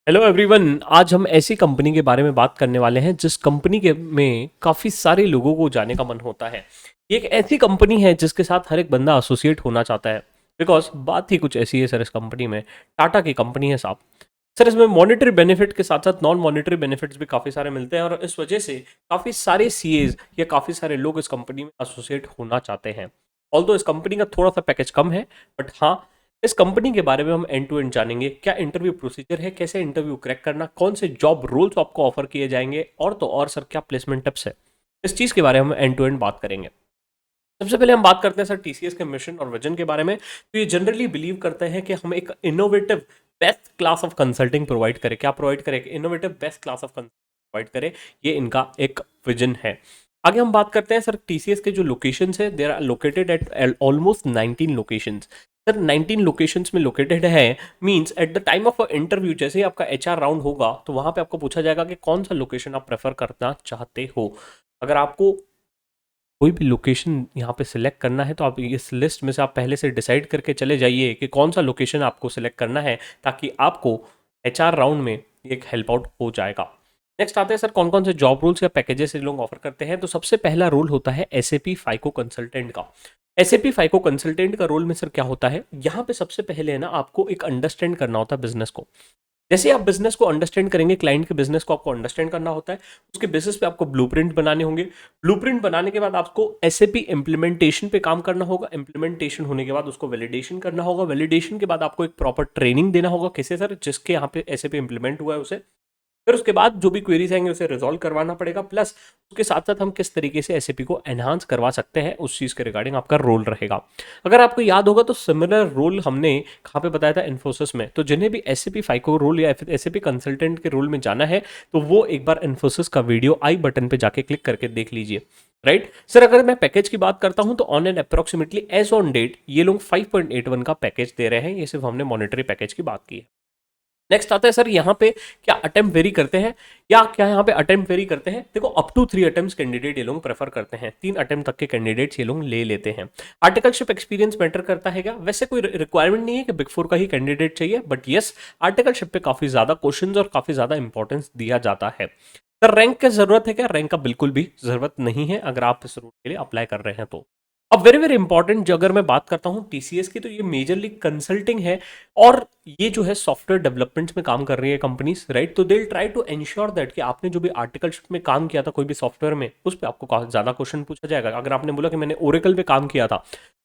Hello everyone. आज हम ऐसी कंपनी के बारे में बात करने वाले हैं जिस कंपनी के में काफ़ी सारे लोगों को जाने का मन होता है। ये एक ऐसी कंपनी है जिसके साथ हर एक बंदा एसोसिएट होना चाहता है। बिकॉज बात ही कुछ ऐसी है सर, इस कंपनी में टाटा की कंपनी है साहब। सर इसमें मॉनेटरी बेनिफिट के साथ साथ नॉन मॉनेटरी बेनिफिट्स भी काफ़ी सारे मिलते हैं और इस वजह से काफ़ी सारे सीएज या काफ़ी सारे लोग इस कंपनी में एसोसिएट होना चाहते हैं। ऑल्दो इस कंपनी का थोड़ा सा पैकेज कम है, बट हाँ, इस कंपनी के बारे में हम एंड टू एंड जानेंगे। क्या इंटरव्यू प्रोसीजर है, कैसे इंटरव्यू क्रैक करना, कौन से जॉब रोल्स आपको ऑफर किए जाएंगे, और तो और सर क्या प्लेसमेंट टिप्स है, इस चीज़ के बारे में हम एंड टू एंड बात करेंगे। सबसे पहले हम बात करते हैं सर टीसीएस के मिशन और विजन के बारे में। तो ये जनरली बिलीव करते हैं कि हम एक innovative best class of consulting provide करें। क्या प्रोवाइड करें? Innovative best class of consulting provide करें, ये इनका एक विजन है। आगे हम बात करते हैं सर टीसीएस के जो लोकेशंस है, there are located at almost 19 locations. Sir 19 locations में लोकेटेड है means at the time of interview जैसे ही आपका एचआर राउंड होगा तो वहां पे आपको पूछा जाएगा कि कौन सा लोकेशन आप प्रेफर करना चाहते हो। अगर आपको कोई भी लोकेशन यहाँ पे सिलेक्ट करना है तो आप इस लिस्ट में से आप पहले से डिसाइड करके चले जाइए कि कौन सा लोकेशन आपको सिलेक्ट करना है, ताकि आपको एचआर राउंड में एक हेल्प आउट हो जाएगा। नेक्स्ट आते हैं सर कौन कौन से जॉब रोल्स या पैकेजेस ये लोग ऑफर करते हैं। तो सबसे पहला रोल होता है एसएपी फाइको कंसल्टेंट का। एसएपी फाइको कंसल्टेंट का रोल में सर क्या होता है, यहाँ पे सबसे पहले है ना आपको एक अंडरस्टैंड करना होता है बिजनेस को। जैसे आप बिजनेस को अंडरस्टैंड करेंगे, क्लाइंट के बिजनेस को आपको अंडरस्टैंड करना होता है, उसके बेसिस पे आपको ब्लूप्रिंट बनाने होंगे। ब्लूप्रिंट बनाने के बाद आपको एसएपी इम्प्लीमेंटेशन पे काम करना होगा। इम्प्लीमेंटेशन होने के बाद उसको वैलिडेशन करना होगा। वैलिडेशन के बाद आपको एक प्रॉपर ट्रेनिंग देना होगा, किसे सर? जिसके यहाँ पे एसएपी इम्प्लीमेंट हुआ है उसे। फिर उसके बाद जो भी क्वेरीज आएंगे उसे रिजॉल्व करवाना पड़ेगा, प्लस उसके साथ साथ हम किस तरीके से एसएपी को एनहांस करवा सकते हैं उस चीज़ के रिगार्डिंग आपका रोल रहेगा। अगर आपको याद होगा तो सिमिलर रोल हमने कहाँ पे बताया था, इन्फोसिस में। तो जिन्हें भी एसएपी फाइको रोल या एसएपी कंसल्टेंट के रोल में जाना है तो वो एक बार इन्फोसिस का वीडियो आई बटन पे जाके क्लिक करके देख लीजिए। राइट सर, अगर मैं पैकेज की बात करता हूं तो on end approximately as on date ये लोग 5.81 का पैकेज दे रहे हैं। ये सिर्फ हमने मॉनेटरी पैकेज की बात की है। नेक्स्ट आता है सर यहाँ पे क्या अटेम्प्ट वेरी करते हैं, या क्या यहाँ पे अटेम्प्ट वेरी करते हैं। देखो अप टू 3 अटेम्प्ट कैंडिडेट ये लोग प्रेफर करते हैं। 3 अटेम्प्ट तक के कैंडिडेट्स ये लोग ले लेते हैं। आर्टिकलशिप एक्सपीरियंस मैटर करता है क्या? वैसे कोई रिक्वायरमेंट नहीं है कि बिग फोर का ही कैंडिडेट चाहिए, बट यस आर्टिकलशिप पे काफी ज्यादा क्वेश्चंस और काफी ज्यादा इंपॉर्टेंस दिया जाता है। सर रैंक की जरूरत है क्या? रैंक का बिल्कुल भी जरूरत नहीं है अगर आप इस रूट के लिए अप्लाई कर रहे हैं तो। अब वेरी वेरी इंपॉर्टेंट, जो अगर मैं बात करता हूँ टीसीएस की, तो ये मेजरली कंसल्टिंग है और ये जो है सॉफ्टवेयर डेवलपमेंट में काम कर रही है कंपनीज। राइट, तो they try to ensure that कि आपने जो भी आर्टिकलशिप में काम किया था कोई भी सॉफ्टवेयर में, उस पर आपको काफी ज्यादा क्वेश्चन पूछा जाएगा। अगर आपने बोला कि मैंने ओरेकल पे काम किया था,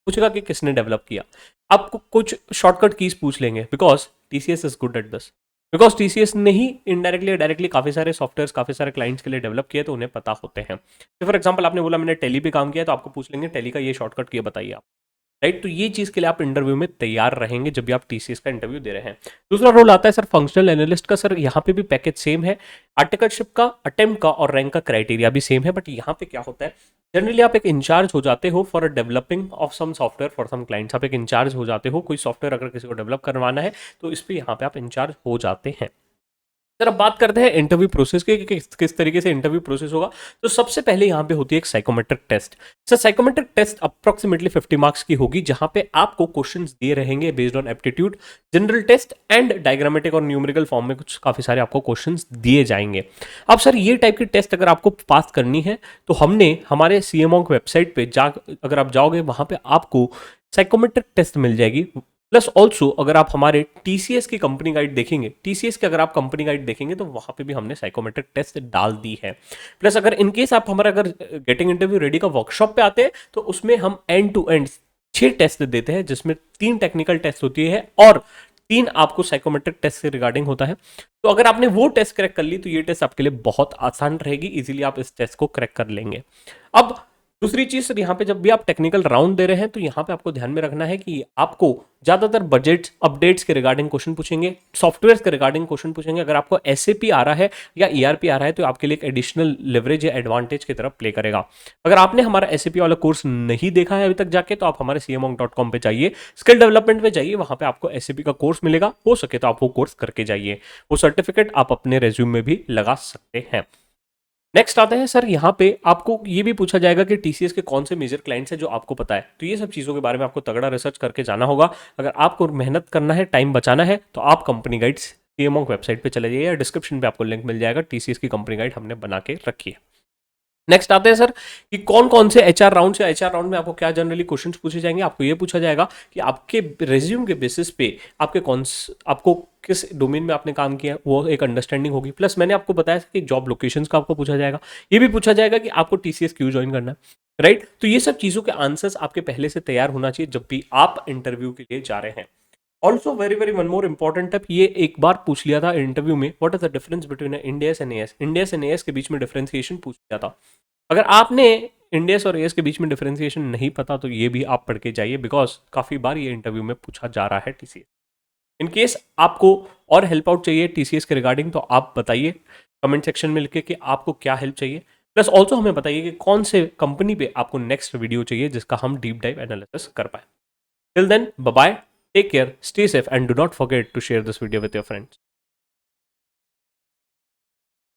पूछेगा कि किसने डेवलप किया। आपको कुछ शॉर्टकट कीज पूछ लेंगे, because TCS is good at this. Because TCS ने ही इनडायरेक्टली डायरेक्टली काफी सारे सॉफ्टवेयर काफी सारे क्लाइंट्स के लिए डेवलप किए, तो उन्हें पता होते हैं। फॉर एग्जाम्पल आपने बोला मैंने टेली पे काम किया, तो आपको पूछ लेंगे टेली का ये शॉर्टकट किया बताइए आप। राइट, तो ये चीज के लिए आप इंटरव्यू में तैयार रहेंगे जब भी आप टीसीएस का इंटरव्यू दे रहे हैं। दूसरा रोल आता है सर फंक्शनल एनालिस्ट का। सर यहाँ पे भी पैकेज सेम है। आर्टिकलशिप का, अटेम्प्ट का और रैंक का क्राइटेरिया भी सेम है, बट यहाँ पे क्या होता है, जनरली आप एक इंचार्ज हो जाते हो for developing of some software for some clients. आप एक इंचार्ज हो जाते हो, कोई सॉफ्टवेयर अगर किसी को डेवलप करवाना है तो इस पर यहाँ पे आप इंचार्ज हो जाते हैं। सर अब बात करते हैं इंटरव्यू प्रोसेस की कि किस तरीके से इंटरव्यू प्रोसेस होगा। तो सबसे पहले यहाँ पे होती है एक psychometric test. Sir psychometric test approximately 50 marks की होगी, जहां पे आपको क्वेश्चंस दिए रहेंगे based on aptitude, general test and diagrammatic और न्यूमेरिकल फॉर्म में कुछ काफी सारे आपको क्वेश्चंस दिए जाएंगे। अब सर ये टाइप की टेस्ट अगर आपको पास करनी है तो हमने हमारे सीएमओ वेबसाइट पे अगर आप जाओगे वहां पे आपको साइकोमेट्रिक टेस्ट मिल जाएगी। प्लस ऑल्सो अगर आप हमारे टीसीएस की कंपनी गाइड देखेंगे, टीसीएस की अगर आप कंपनी गाइड देखेंगे तो वहां पे भी हमने साइकोमेट्रिक टेस्ट डाल दी है। प्लस अगर इनकेस आप हमारा अगर गेटिंग इंटरव्यू रेडी का वर्कशॉप पे आते हैं तो उसमें हम एंड टू एंड 6 टेस्ट देते हैं, जिसमें 3 टेक्निकल टेस्ट होती है और 3 आपको साइकोमेट्रिक टेस्ट से रिगार्डिंग होता है। तो अगर आपने वो टेस्ट क्रैक कर ली तो ये टेस्ट आपके लिए बहुत आसान रहेगी, इजीली आप इस टेस्ट को क्रैक कर लेंगे। अब दूसरी चीज सर, यहाँ पे जब भी आप टेक्निकल राउंड दे रहे हैं तो यहाँ पे आपको ध्यान में रखना है कि आपको ज्यादातर बजट अपडेट्स के रिगार्डिंग क्वेश्चन पूछेंगे, सॉफ्टवेयर के रिगार्डिंग क्वेश्चन पूछेंगे। अगर आपको एसएपी आ रहा है या ईआरपी आ रहा है तो आपके लिए एक एडिशनल लेवरेज या एडवांटेज की तरफ प्ले करेगा। अगर आपने हमारा एसएपी वाला कोर्स नहीं देखा है अभी तक जाके, तो आप हमारे cmonk.com पे जाइए, स्किल डेवलपमेंट पे जाइए, वहां पे आपको एसएपी का कोर्स मिलेगा। हो सके तो आप वो कोर्स करके जाइए, वो सर्टिफिकेट आप अपने रेज्यूम में भी लगा सकते हैं। नेक्स्ट आते हैं सर, यहाँ पे आपको ये भी पूछा जाएगा कि टीसीएस के कौन से मेजर क्लाइंट्स हैं जो आपको पता है। तो ये सब चीज़ों के बारे में आपको तगड़ा रिसर्च करके जाना होगा। अगर आपको मेहनत करना है, टाइम बचाना है, तो आप कंपनी गाइड्स TMONK वेबसाइट पे चले जाइए या डिस्क्रिप्शन पे आपको लिंक मिल जाएगा, TCS की कंपनी गाइड हमने बना के रखी है। नेक्स्ट आते हैं सर कि कौन कौन से HR राउंड से, HR राउंड में आपको क्या जनरली क्वेश्चंस पूछे जाएंगे। आपको ये पूछा जाएगा कि आपके रेज्यूम के बेसिस पे आपको किस डोमेन में आपने काम किया, वो एक अंडरस्टैंडिंग होगी। प्लस मैंने आपको बताया था कि जॉब लोकेशंस का आपको पूछा जाएगा। ये भी पूछा जाएगा कि आपको TCS क्यों ज्वाइन करना है, राइट। तो ये सब चीज़ों के आंसर्स आपके पहले से तैयार होना चाहिए जब भी आप इंटरव्यू के लिए जा रहे हैं। Also very very one more important tip, ये एक बार पूछ लिया था इंटरव्यू में, what is the difference between Indians and as. Indians and as के बीच में डिफरेंशिएशन पूछ लिया था। अगर आपने इंडियस और एएस के बीच में डिफरेंशिएशन नहीं पता तो ये भी आप पढ़ के जाइए, बिकॉज काफ़ी बार ये इंटरव्यू में पूछा जा रहा है TCS। इन केस आपको और हेल्प आउट चाहिए TCS के रिगार्डिंग तो आप बताइए कमेंट सेक्शन में लिखे कि आपको क्या हेल्प चाहिए। प्लस ऑल्सो हमें बताइए कि कौन से कंपनी पे आपको नेक्स्ट वीडियो चाहिए जिसका हम डीप डाइव एनालिसिस कर पाए। Till then bye bye, take care, stay safe and do not forget to share this video with your friends.